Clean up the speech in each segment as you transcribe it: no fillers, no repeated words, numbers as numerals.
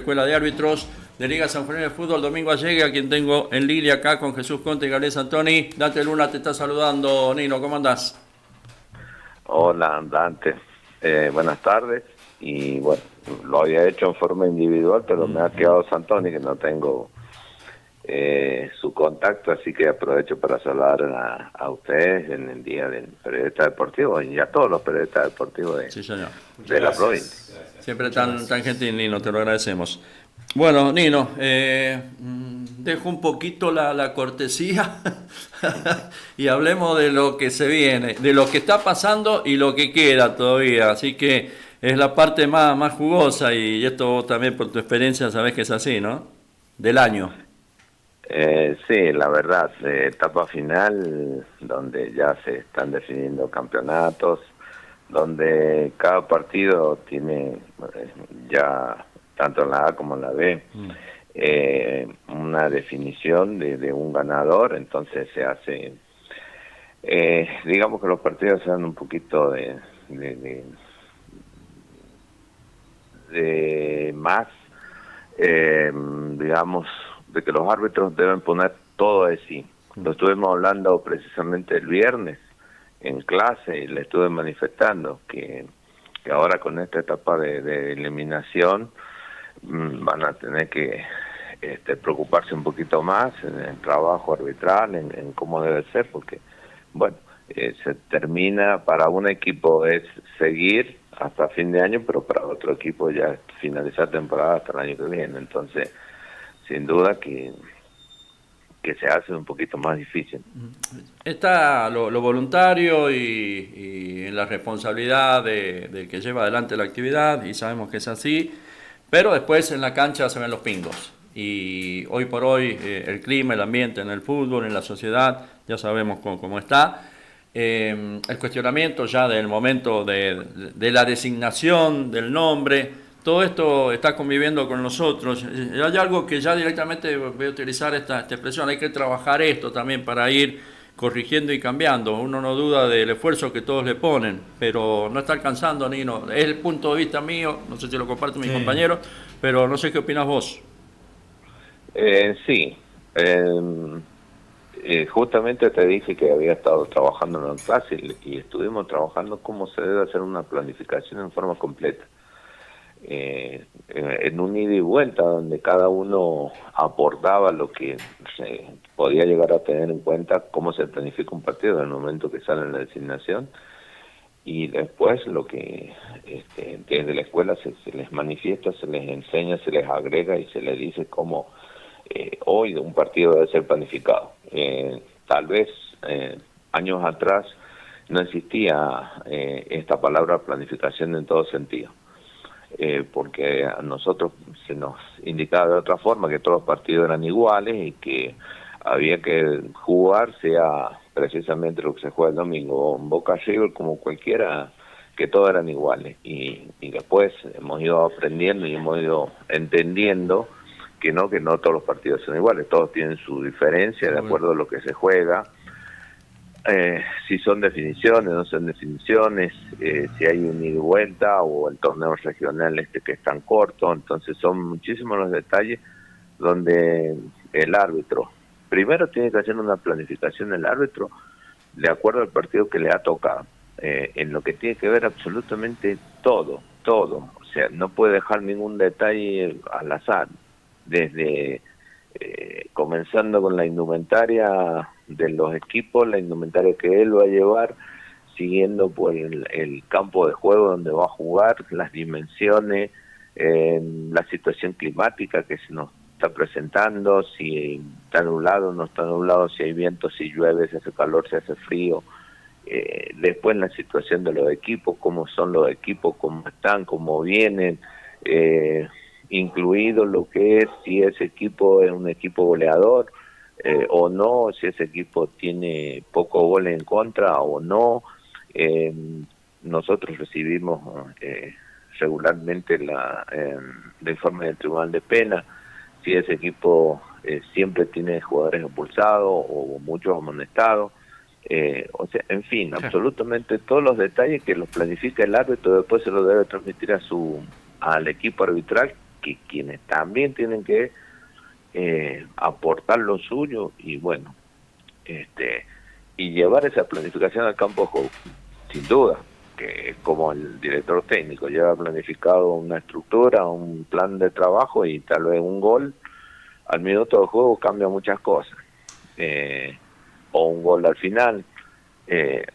Escuela de Árbitros de Liga San Juan de Fútbol, Domingo Allegue, a quien tengo en línea acá con Jesús Conte y Gabriel Santoni. Dante Luna te está saludando. Nino, ¿cómo andás? Hola, Dante. Buenas tardes. Y bueno, lo había hecho en forma individual, pero me ha quedado Santoni, que no tengo su contacto, así que aprovecho para saludar a ustedes en el Día del Periodista Deportivo y a todos los periodistas deportivos Sí, señor. de la provincia. Siempre tan gentil, Nino, te lo agradecemos. Bueno, Nino, dejo un poquito la cortesía y hablemos de lo que se viene, de lo que está pasando y lo que queda todavía. Así que es la parte más jugosa y esto vos también por tu experiencia sabés que es así, ¿no? Del año. Sí, la verdad, etapa final donde ya se están definiendo campeonatos, donde cada partido tiene ya, tanto en la A como en la B, una definición de un ganador. Entonces se hace, digamos que los partidos se dan un poquito de más, digamos, de que los árbitros deben poner todo de sí. Lo estuvimos hablando precisamente el viernes en clase y le estuve manifestando que ahora con esta etapa de eliminación van a tener que preocuparse un poquito más en el trabajo arbitral, en cómo debe ser, porque, bueno, se termina, para un equipo es seguir hasta fin de año, pero para otro equipo ya es finalizar temporada hasta el año que viene. Entonces, sin duda que se hace un poquito más difícil. Está lo voluntario y en la responsabilidad del que lleva adelante la actividad, y sabemos que es así, pero después en la cancha se ven los pingos. Y hoy por hoy el clima, el ambiente en el fútbol, en la sociedad, ya sabemos cómo está. El cuestionamiento ya del momento de la designación del nombre, todo esto está conviviendo con nosotros. Hay algo que ya directamente voy a utilizar esta expresión, hay que trabajar esto también para ir corrigiendo y cambiando. Uno no duda del esfuerzo que todos le ponen, pero no está alcanzando, Nino. Es el punto de vista mío, no sé si lo comparte mi compañero, pero no sé qué opinas vos. Sí, justamente te dije que había estado trabajando en la clase y estuvimos trabajando cómo se debe hacer una planificación en forma completa. En un ida y vuelta donde cada uno aportaba lo que se podía llegar a tener en cuenta, cómo se planifica un partido en el momento que sale en la designación, y después lo que desde la escuela se les manifiesta, se les enseña, se les agrega y se les dice cómo hoy un partido debe ser planificado. Tal vez años atrás no existía esta palabra planificación en todo sentido, porque a nosotros se nos indicaba de otra forma que todos los partidos eran iguales y que había que jugar, sea precisamente lo que se juega el domingo, en Boca River como cualquiera, que todos eran iguales. Y después hemos ido aprendiendo y hemos ido entendiendo que no todos los partidos son iguales, todos tienen su diferencia de acuerdo a lo que se juega, si son definiciones, no son definiciones, si hay un ida y vuelta o el torneo regional que es tan corto. Entonces son muchísimos los detalles donde el árbitro primero tiene que hacer una planificación, el árbitro, de acuerdo al partido que le ha tocado, en lo que tiene que ver absolutamente todo, o sea, no puede dejar ningún detalle al azar, desde comenzando con la indumentaria de los equipos, la indumentaria que él va a llevar, siguiendo por el campo de juego donde va a jugar, las dimensiones, la situación climática que se nos está presentando, si está nublado, no está nublado, si hay viento, si llueve, si hace calor, si hace frío. Después la situación de los equipos, cómo son los equipos, cómo están, cómo vienen, incluido lo que es si ese equipo es un equipo goleador o no, si ese equipo tiene poco gol en contra o no. Nosotros recibimos regularmente el informe del Tribunal de Pena, si ese equipo siempre tiene jugadores expulsados o muchos amonestados. O sea, en fin, absolutamente todos los detalles que los planifica el árbitro, después se los debe transmitir al equipo arbitral, que quienes también tienen que aportar lo suyo y bueno, y llevar esa planificación al campo de juego, sin duda, que como el director técnico lleva planificado una estructura, un plan de trabajo y tal vez un gol, al minuto de juego cambia muchas cosas, o un gol al final.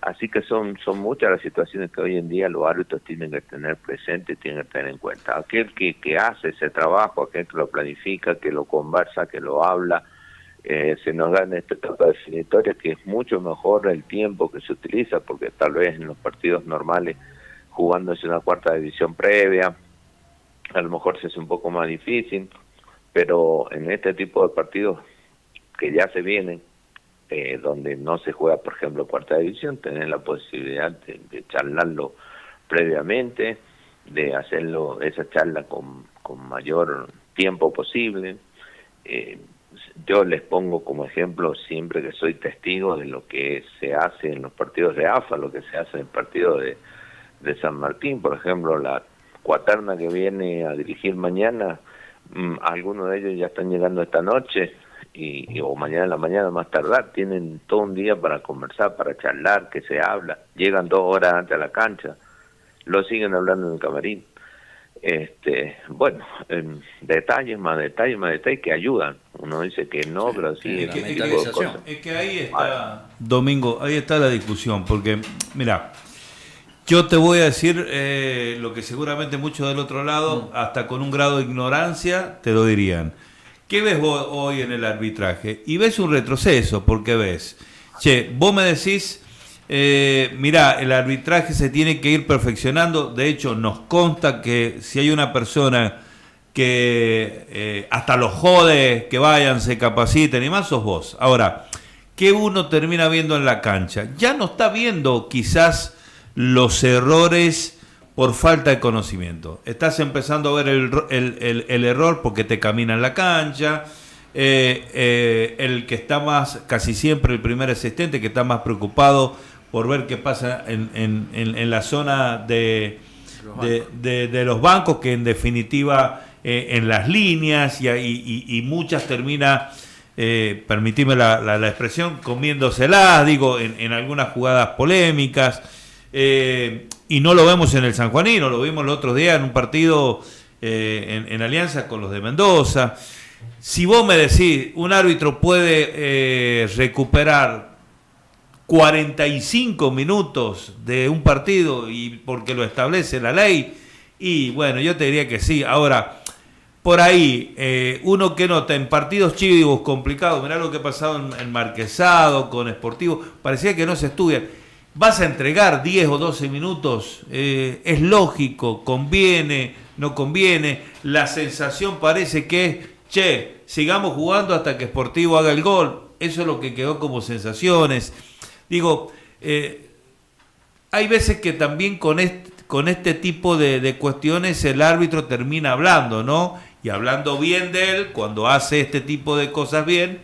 Así que son muchas las situaciones que hoy en día los árbitros tienen que tener presente, tienen que tener en cuenta. Aquel que hace ese trabajo, aquel que lo planifica, que lo conversa, que lo habla, se nos da en esta etapa definitoria que es mucho mejor el tiempo que se utiliza, porque tal vez en los partidos normales, jugándose una cuarta división previa, a lo mejor se hace un poco más difícil, pero en este tipo de partidos que ya se vienen, donde no se juega, por ejemplo, cuarta división, tener la posibilidad de charlarlo previamente, de hacerlo esa charla con mayor tiempo posible. Yo les pongo como ejemplo siempre que soy testigo de lo que se hace en los partidos de AFA, lo que se hace en el partido de San Martín, por ejemplo, la cuaterna que viene a dirigir mañana, algunos de ellos ya están llegando esta noche, o mañana en la mañana más tardar, tienen todo un día para conversar, para charlar, que se habla, llegan 2 horas antes a la cancha, lo siguen hablando en el camarín. Bueno, detalles más detalles que ayudan. Uno dice que no, pero sí, es que ahí está, Domingo, ahí está la discusión, porque mira, yo te voy a decir lo que seguramente muchos del otro lado, hasta con un grado de ignorancia, te lo dirían. ¿Qué ves vos hoy en el arbitraje? Y ves un retroceso, porque ves, vos me decís, mirá, el arbitraje se tiene que ir perfeccionando. De hecho, nos consta que si hay una persona que hasta los jode, que vayan, se capaciten y más, sos vos. Ahora, ¿qué uno termina viendo en la cancha? Ya no está viendo quizás los errores por falta de conocimiento. Estás empezando a ver el error porque te camina en la cancha. El que está más, casi siempre el primer asistente, que está más preocupado por ver qué pasa en la zona de los bancos, que en definitiva en las líneas y muchas termina, permitime la expresión, comiéndoselas, digo, en algunas jugadas polémicas. Y no lo vemos en el sanjuanino, lo vimos el otro día en un partido en alianza con los de Mendoza. Si vos me decís, un árbitro puede recuperar 45 minutos de un partido y porque lo establece la ley, y bueno, yo te diría que sí. Ahora, por ahí, uno que nota en partidos chivos complicados, mirá lo que ha pasado en Marquesado, con Sportivo, parecía que no se estudian. Vas a entregar 10 o 12 minutos, es lógico, conviene, no conviene. La sensación parece que es, sigamos jugando hasta que Sportivo haga el gol. Eso es lo que quedó como sensaciones. Digo, hay veces que también con este tipo de cuestiones el árbitro termina hablando, ¿no? Y hablando bien de él cuando hace este tipo de cosas bien,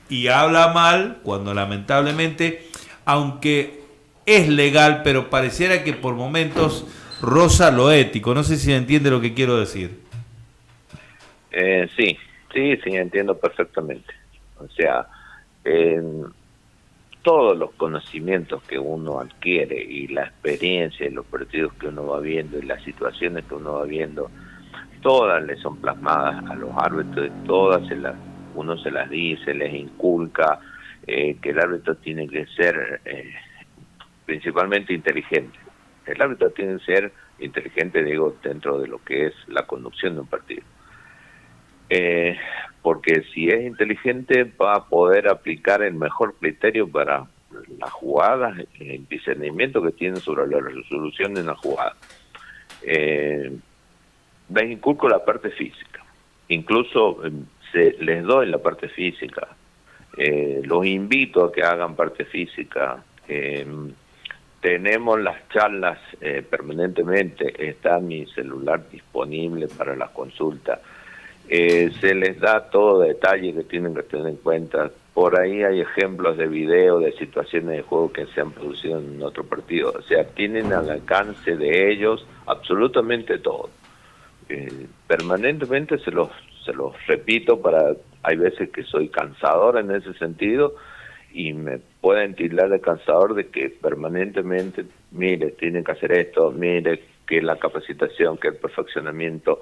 y habla mal cuando lamentablemente, aunque es legal, pero pareciera que por momentos roza lo ético. No sé si entiende lo que quiero decir. Sí, entiendo perfectamente. O sea, todos los conocimientos que uno adquiere y la experiencia y los partidos que uno va viendo y las situaciones que uno va viendo, todas le son plasmadas a los árbitros, todas uno se las dice, les inculca que el árbitro tiene que ser principalmente inteligente. El árbitro tiene que ser inteligente, digo, dentro de lo que es la conducción de un partido. Porque si es inteligente va a poder aplicar el mejor criterio para las jugadas, el discernimiento que tiene sobre la resolución de una jugada. Les inculco la parte física, incluso les doy la parte física, los invito a que hagan parte física. Tenemos las charlas permanentemente, está mi celular disponible para las consultas. Se les da todo detalle que tienen que tener en cuenta. Por ahí hay ejemplos de video de situaciones de juego que se han producido en otro partido. O sea, tienen al alcance de ellos absolutamente todo. Permanentemente se los repito, hay veces que soy cansador en ese sentido y me pueden tildar de cansador de que permanentemente, mire, tienen que hacer esto, mire, que la capacitación, que el perfeccionamiento.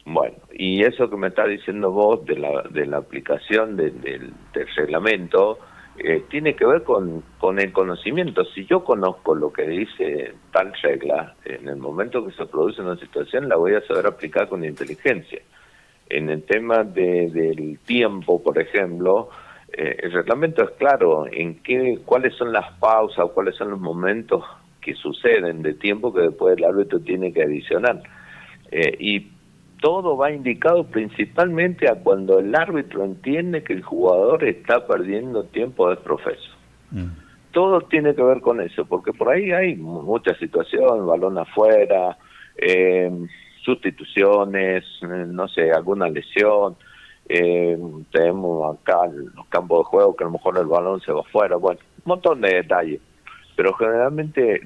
Bueno, y eso que me está diciendo vos de la aplicación del reglamento, tiene que ver con el conocimiento. Si yo conozco lo que dice tal regla, en el momento que se produce una situación la voy a saber aplicar con inteligencia. En el tema del tiempo, por ejemplo, el reglamento es claro en cuáles son las pausas, cuáles son los momentos que suceden de tiempo que después el árbitro tiene que adicionar. Y todo va indicado principalmente a cuando el árbitro entiende que el jugador está perdiendo tiempo de profeso. Todo tiene que ver con eso, porque por ahí hay muchas situaciones, balón afuera, sustituciones, no sé, alguna lesión. Tenemos acá los campos de juego que a lo mejor el balón se va afuera, bueno, un montón de detalles. Pero generalmente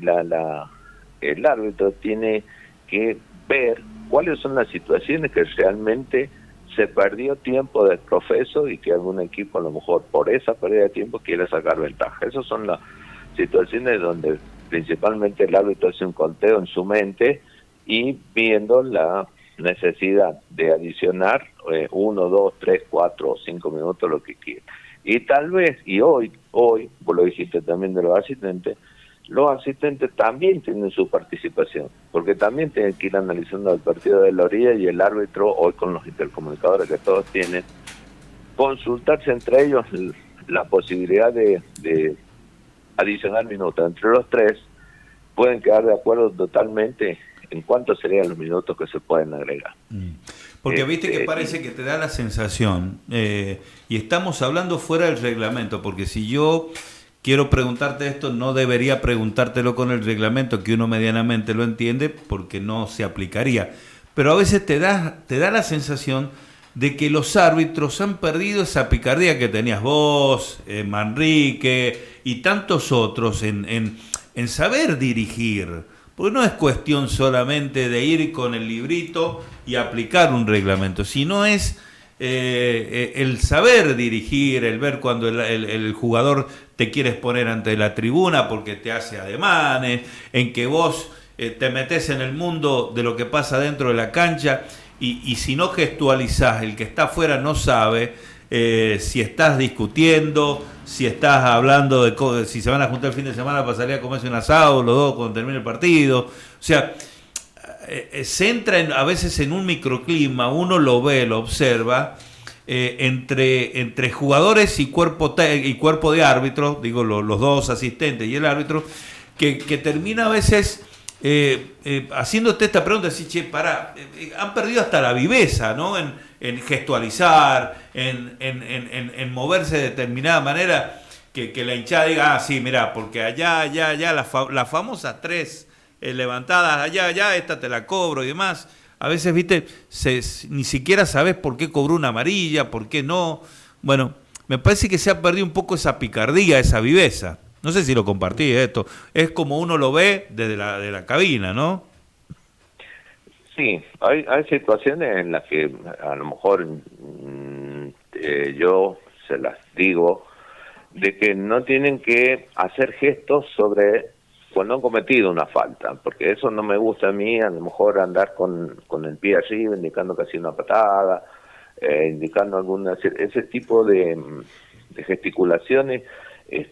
el árbitro tiene que ver cuáles son las situaciones que realmente se perdió tiempo del profeso y que algún equipo a lo mejor por esa pérdida de tiempo quiere sacar ventaja. Esas son las situaciones donde principalmente el árbitro hace un conteo en su mente y viendo la necesidad de adicionar 1, 2, 3, 4 o 5 minutos, lo que quiera. Y tal vez, y hoy, vos lo dijiste también de los asistentes también tienen su participación, porque también tienen que ir analizando el partido de la orilla y el árbitro, hoy con los intercomunicadores que todos tienen, consultarse entre ellos la posibilidad de adicionar minutos. Entre los tres pueden quedar de acuerdo totalmente en cuántos serían los minutos que se pueden agregar. Porque viste que parece que te da la sensación, y estamos hablando fuera del reglamento, porque si yo quiero preguntarte esto, no debería preguntártelo con el reglamento, que uno medianamente lo entiende, porque no se aplicaría. Pero a veces te da la sensación de que los árbitros han perdido esa picardía que tenías vos, Manrique y tantos otros en saber dirigir. Porque no es cuestión solamente de ir con el librito y aplicar un reglamento, sino es el saber dirigir, el ver cuando el jugador te quieres poner ante la tribuna porque te hace ademanes, en que vos te metés en el mundo de lo que pasa dentro de la cancha y si no gestualizás, el que está afuera no sabe si estás discutiendo, si estás hablando de si se van a juntar el fin de semana para salir a comerse un asado los dos cuando termine el partido. O sea, se entra a veces en un microclima, uno lo ve, lo observa, entre jugadores y cuerpo de árbitros, digo los dos asistentes y el árbitro, que termina a veces haciéndote esta pregunta, así, che, han perdido hasta la viveza, ¿no? En gestualizar, en moverse de determinada manera, que la hinchada diga, sí, mirá, porque allá, las famosas 3 levantadas, allá, esta te la cobro y demás. A veces, viste, ni siquiera sabes por qué cobró una amarilla, por qué no. Bueno, me parece que se ha perdido un poco esa picardía, esa viveza. No sé si lo compartí esto. Es como uno lo ve desde la cabina, ¿no? Sí, hay situaciones en las que a lo mejor yo se las digo, de que no tienen que hacer gestos sobre cuando han cometido una falta, porque eso no me gusta a mí, a lo mejor andar con el pie arriba, indicando que ha sido una patada, indicando ese tipo de gesticulaciones.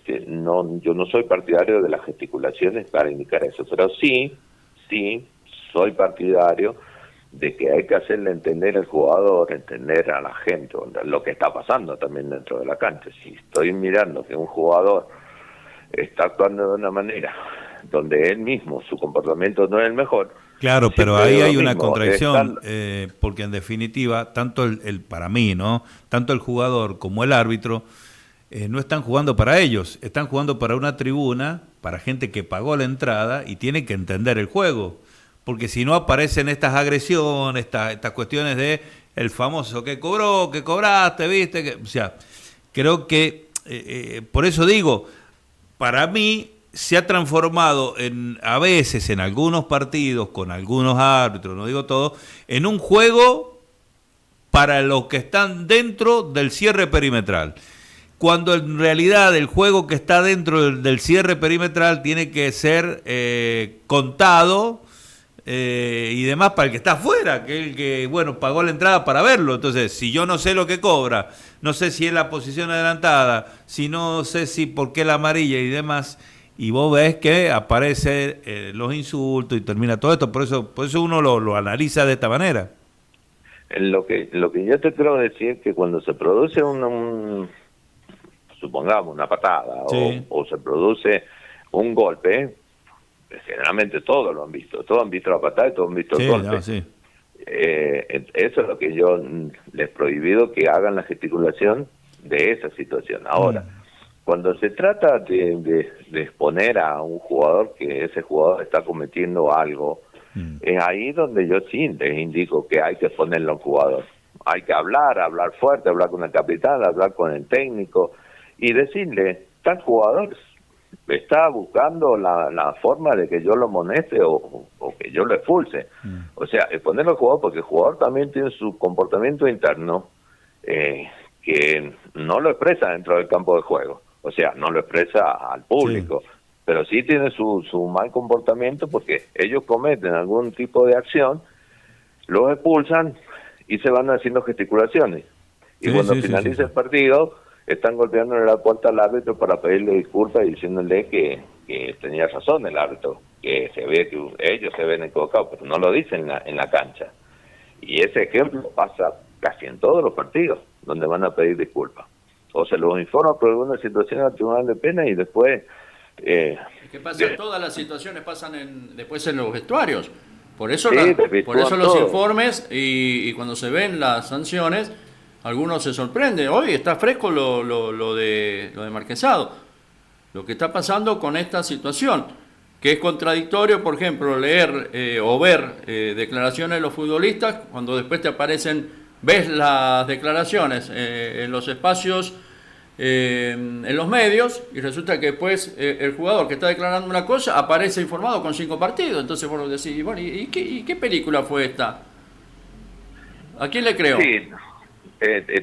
Yo no soy partidario de las gesticulaciones para indicar eso, pero sí soy partidario de que hay que hacerle entender al jugador, entender a la gente lo que está pasando también dentro de la cancha. Si estoy mirando que un jugador está actuando de una manera donde él mismo, su comportamiento no es el mejor. Claro, pero ahí hay una contradicción, porque en definitiva, tanto para mí, ¿no? Tanto el jugador como el árbitro no están jugando para ellos, están jugando para una tribuna, para gente que pagó la entrada y tiene que entender el juego. Porque si no aparecen estas agresiones, estas cuestiones de el famoso que cobró, que cobraste, viste, o sea, creo que por eso digo, para mí se ha transformado a veces en algunos partidos, con algunos árbitros, no digo todo, en un juego para los que están dentro del cierre perimetral. Cuando en realidad el juego que está dentro del cierre perimetral tiene que ser contado y demás para el que está afuera, que es el que, bueno, pagó la entrada para verlo. Entonces, si yo no sé lo que cobra, no sé si es la posición adelantada, si no sé si por qué la amarilla y demás, y vos ves que aparece los insultos y termina todo esto. Por eso uno lo analiza de esta manera. Lo que yo te quiero decir es que cuando se produce supongamos una patada, sí, o se produce un golpe, generalmente todos lo han visto, todos han visto la patada y todos han visto el golpe. No, sí. Eso es lo que yo les he prohibido, que hagan la gesticulación de esa situación. Ahora, cuando se trata de exponer a un jugador que ese jugador está cometiendo algo, es ahí donde yo sí les indico que hay que exponerlo a un jugador. Hay que hablar fuerte, hablar con el capitán, hablar con el técnico y decirle, tal jugador está buscando la forma de que yo lo amoneste o que yo lo expulse. O sea, exponerlo al jugador, porque el jugador también tiene su comportamiento interno que no lo expresa dentro del campo de juego. O sea, no lo expresa al público, sí, pero sí tiene su mal comportamiento porque ellos cometen algún tipo de acción, los expulsan y se van haciendo gesticulaciones. Y sí, cuando finaliza el partido, están golpeándole la puerta al árbitro para pedirle disculpas y diciéndole que tenía razón el árbitro, que se ve que ellos se ven equivocados, pero no lo dicen en la cancha. Y ese ejemplo pasa casi en todos los partidos donde van a pedir disculpas. O se los informa por alguna situación al tribunal de pena y después... ¿Qué pasa? Todas las situaciones pasan después en los vestuarios. Por eso, sí, por eso los informes y cuando se ven las sanciones, algunos se sorprenden. Hoy está fresco lo de Marquesado. Lo que está pasando con esta situación, que es contradictorio, por ejemplo, leer o ver declaraciones de los futbolistas, cuando después te aparecen, ves las declaraciones en los espacios, en los medios, y resulta que después el jugador que está declarando una cosa aparece informado con 5 partidos. Entonces vos decís, bueno, ¿y qué película fue esta? ¿A quién le creo? Sí.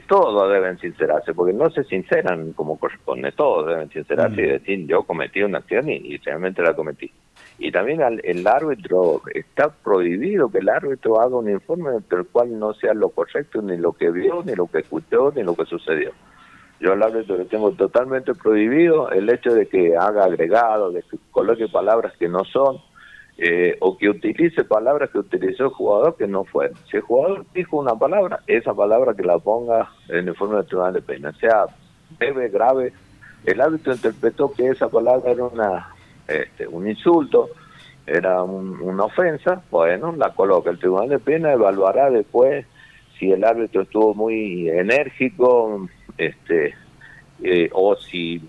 Todos deben sincerarse, porque no se sinceran como corresponde. Todos deben sincerarse y decir, yo cometí una acción y realmente la cometí. Y también el árbitro, está prohibido que el árbitro haga un informe del cual no sea lo correcto, ni lo que vio, ni lo que escuchó, ni lo que sucedió. Yo al árbitro le tengo totalmente prohibido el hecho de que haga agregado, de que coloque palabras que no son, o que utilice palabras que utilizó el jugador que no fueron. Si el jugador dijo una palabra, esa palabra que la ponga en el informe del tribunal de pena, sea leve, grave. El árbitro interpretó que esa palabra era un insulto, era una ofensa, bueno, la coloca. El tribunal de pena evaluará después si el árbitro estuvo muy enérgico, o si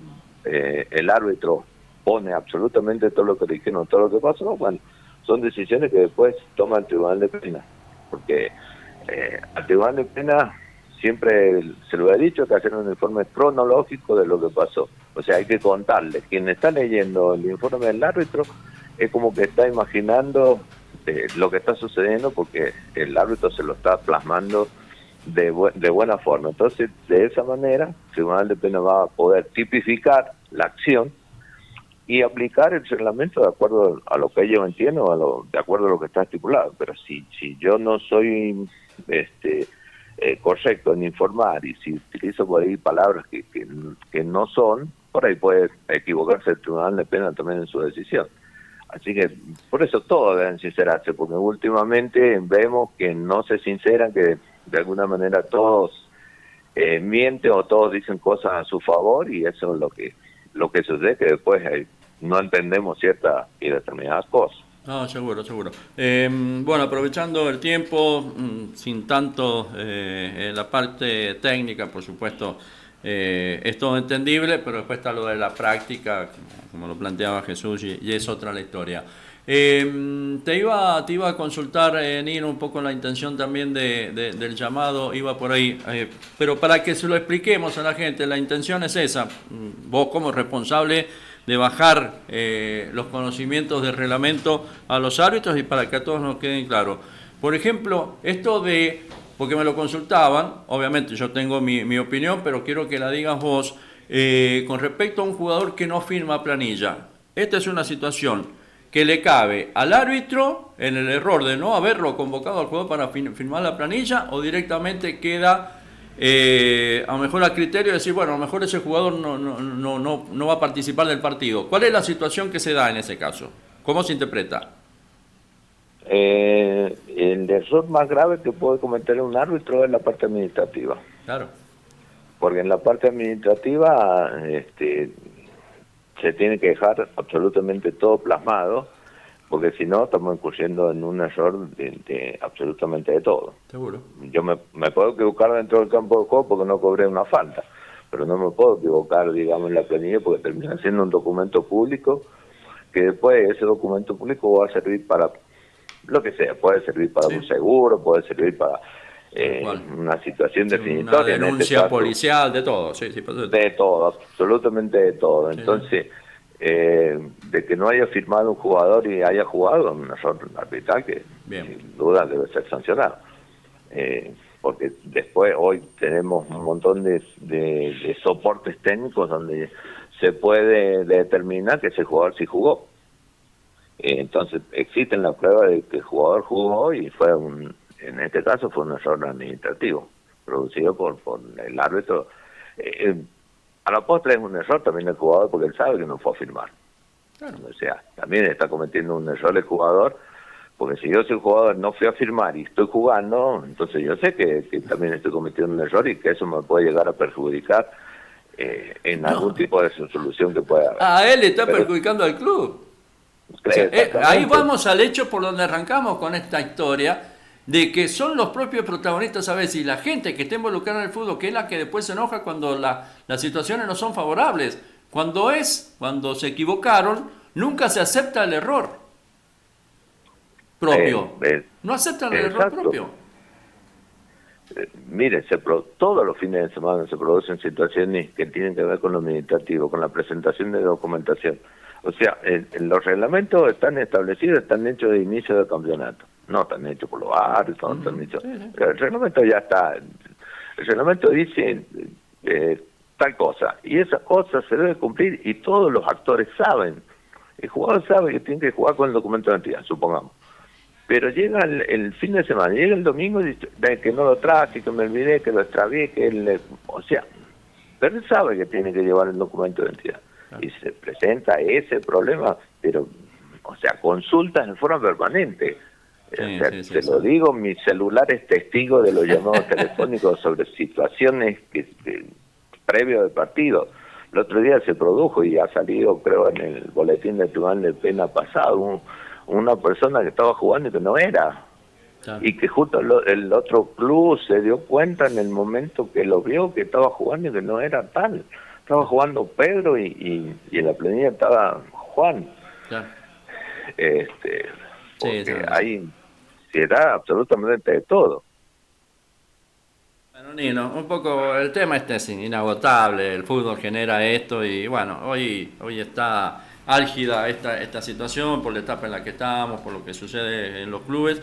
el árbitro pone absolutamente todo lo que dijeron, todo lo que pasó. Bueno, son decisiones que después toma el tribunal de pena, porque al tribunal de pena siempre se lo he dicho, que hacer un informe cronológico de lo que pasó. O sea, hay que contarle. Quien está leyendo el informe del árbitro es como que está imaginando lo que está sucediendo, porque el árbitro se lo está plasmando de buena forma. Entonces, de esa manera, el tribunal de pena va a poder tipificar la acción y aplicar el reglamento de acuerdo a lo que ellos entienden, de acuerdo a lo que está estipulado. Pero si yo no soy correcto en informar, y si utilizo por ahí palabras que no son, por ahí puede equivocarse el tribunal de pena también en su decisión. Así que por eso todos deben sincerarse, porque últimamente vemos que no se sinceran, que de alguna manera todos mienten o todos dicen cosas a su favor, y eso es lo que sucede, que después no entendemos ciertas y determinadas cosas. No, seguro. Bueno, aprovechando el tiempo, sin tanto en la parte técnica, por supuesto, es todo entendible, pero después está lo de la práctica, como lo planteaba Jesús, y es otra la historia. Te iba a consultar, Nino, un poco la intención también del llamado, iba por ahí, pero para que se lo expliquemos a la gente, la intención es esa. Vos como responsable de bajar los conocimientos del reglamento a los árbitros y para que a todos nos queden claros. Por ejemplo, esto de, porque me lo consultaban, obviamente yo tengo mi opinión, pero quiero que la digas vos, con respecto a un jugador que no firma planilla. Esta es una situación que le cabe al árbitro en el error de no haberlo convocado al jugador para firmar la planilla, o directamente queda a lo mejor a criterio de decir, bueno, a lo mejor ese jugador no va a participar del partido. ¿Cuál es la situación que se da en ese caso? ¿Cómo se interpreta? El error más grave que puede cometer un árbitro es la parte administrativa. Claro. Porque en la parte administrativa se tiene que dejar absolutamente todo plasmado, porque si no estamos incurriendo en un error de absolutamente de todo. Seguro. Yo me puedo equivocar dentro del campo de juego porque no cobré una falta, pero no me puedo equivocar, digamos, en la planilla, porque termina siendo un documento público, que después ese documento público va a servir para lo que sea. Puede servir para un seguro, puede servir para una situación definitoria. Una denuncia policial, de todo. De todo, absolutamente de todo. Entonces, de que no haya firmado un jugador y haya jugado, un error arbitral que sin duda debe ser sancionado. Porque después hoy tenemos un montón de soportes técnicos donde se puede determinar que ese jugador sí jugó. Entonces existen las pruebas de que el jugador jugó y en este caso fue un error administrativo producido por el árbitro. A la postre es un error también el jugador, porque él sabe que no fue a firmar. Claro. O sea, también está cometiendo un error el jugador, porque si yo soy el jugador, no fui a firmar y estoy jugando, entonces yo sé que también estoy cometiendo un error y que eso me puede llegar a perjudicar en algún tipo de solución que pueda haber. A él le está perjudicando al club. O sea, ahí vamos al hecho por donde arrancamos con esta historia, de que son los propios protagonistas a veces y la gente que está involucrada en el fútbol, que es la que después se enoja cuando las situaciones no son favorables. Cuando se equivocaron, nunca se acepta el error propio. No aceptan el error propio. Mire, todos los fines de semana se producen situaciones que tienen que ver con lo administrativo, con la presentación de documentación. O sea, los reglamentos están establecidos, están hechos de inicio del campeonato. No están hechos por los árbitros, no están hechos. El reglamento ya está. El reglamento dice tal cosa, y esa cosa se debe cumplir y todos los actores saben. El jugador sabe que tiene que jugar con el documento de identidad, supongamos. Pero llega el fin de semana, llega el domingo y dice que no lo traje, que me olvidé, que lo extravié, o sea, pero él sabe que tiene que llevar el documento de identidad. Y se presenta ese problema, pero, o sea, consultas en forma permanente. Se lo digo, mi celular es testigo de los llamados telefónicos sobre situaciones previo del partido. El otro día se produjo y ha salido, creo, en el boletín de tribunal de pena pasado, una persona que estaba jugando y que no era. Claro. Y que justo el otro club se dio cuenta en el momento que lo vio que estaba jugando y que no era tal. Estaba jugando Pedro y en la planilla estaba Juan. Claro. Porque ahí se da absolutamente de todo. Bueno, Nino, un poco el tema es inagotable, el fútbol genera esto y bueno, hoy está álgida esta situación por la etapa en la que estamos, por lo que sucede en los clubes.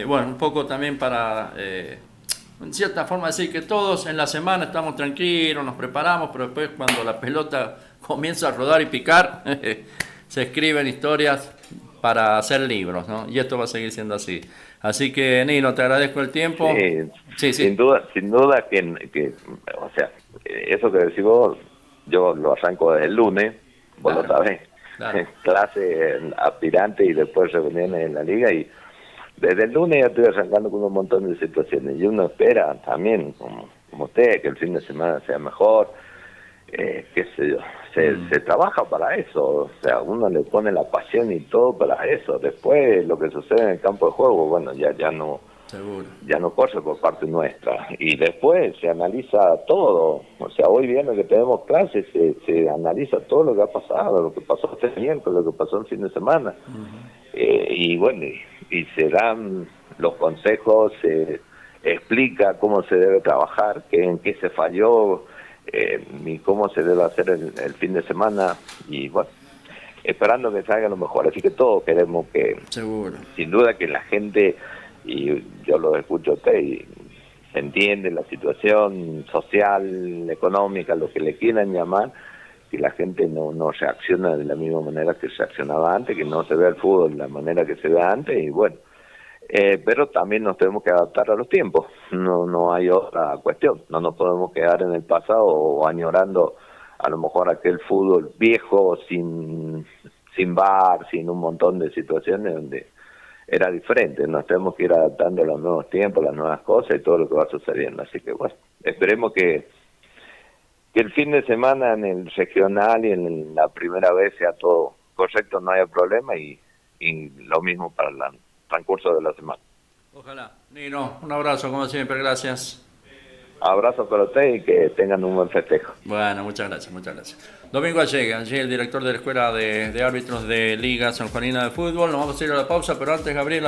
Bueno, un poco también para, en cierta forma, decir que todos en la semana estamos tranquilos, nos preparamos, pero después cuando la pelota comienza a rodar y picar, se escriben historias para hacer libros, ¿no? Y esto va a seguir siendo así. Así que, Nino, te agradezco el tiempo. Sí. Sin duda que, o sea, eso que decís vos, yo lo arranco desde el lunes, vos lo sabés. Claro. Clase aspirante y después reuniones en la liga, y desde el lunes ya estoy arrancando con un montón de situaciones y uno espera también, como usted, que el fin de semana sea mejor, qué sé yo, se trabaja para eso, o sea, uno le pone la pasión y todo para eso. Después lo que sucede en el campo de juego, bueno, ya no corre por parte nuestra, y después se analiza todo. O sea, hoy viernes que tenemos clases se analiza todo lo que ha pasado, lo que pasó este miércoles, lo que pasó el fin de semana. Y bueno, y se dan los consejos, se explica cómo se debe trabajar, en qué se falló, ni cómo se debe hacer el fin de semana, y bueno, esperando que salga lo mejor. Así que todos queremos que, Seguro. sin duda que la gente, y yo lo escucho a usted, y se entiende la situación social, económica, lo que le quieran llamar, que la gente no reacciona de la misma manera que reaccionaba antes, que no se ve el fútbol de la manera que se ve antes, y bueno, pero también nos tenemos que adaptar a los tiempos, no hay otra cuestión, no nos podemos quedar en el pasado o añorando a lo mejor aquel fútbol viejo, sin VAR, sin un montón de situaciones donde era diferente. Nos tenemos que ir adaptando a los nuevos tiempos, las nuevas cosas y todo lo que va sucediendo. Así que bueno, esperemos que el fin de semana en el regional y en la primera vez sea todo correcto, no haya problema, y lo mismo para el transcurso de la semana. Ojalá. Nino, un abrazo como siempre, gracias. Abrazo para usted y que tengan un buen festejo. Bueno, muchas gracias, muchas gracias. Domingo Allega, allí el director de la Escuela de Árbitros de Liga Sanjuanina de Fútbol. Nos vamos a ir a la pausa, pero antes, Gabriel,